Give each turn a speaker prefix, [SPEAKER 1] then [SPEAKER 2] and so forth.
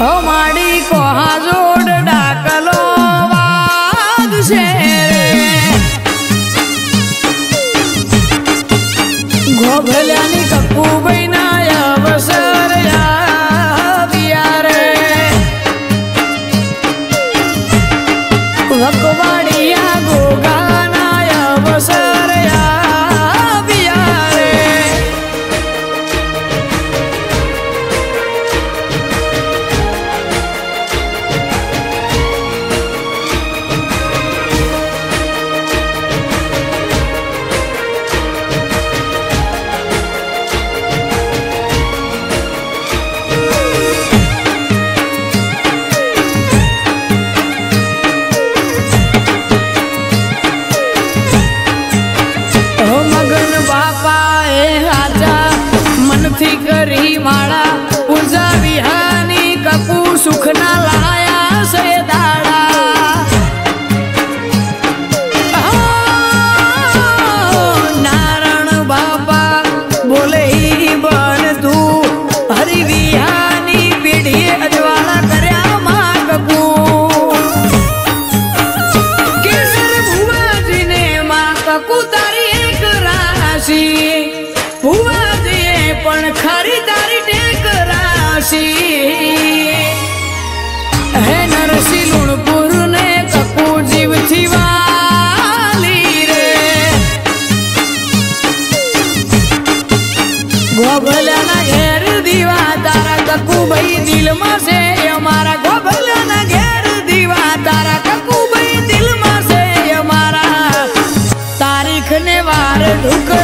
[SPEAKER 1] हमारी को जोड़ डाकलो वाद से गोभल्यानी कप्पू बैना अवसर दिया रे वकवाड़िया गोगाना अवसर दिया रे करी माड़ा पूजा विहानी कपू सुख ना लाया से दाड़ा नारायण बाबा बोले ही बन तू हरि विहानी पीढ़ी अजवाड़ा करया मां कपू केसर भुआ जी ने मां कपू तारी एक राशि भुआ पण खरीदारी टेक राशि है नरसी लुणपुर ने कपू जीव थी वाली रे गोभल्या ना घेर दीवा तारा ककू भाई दिल में से हमारा गोभल्या ना घेर दीवा तारा ककू भाई दिल में से हमारा तारीख ने वार ढुक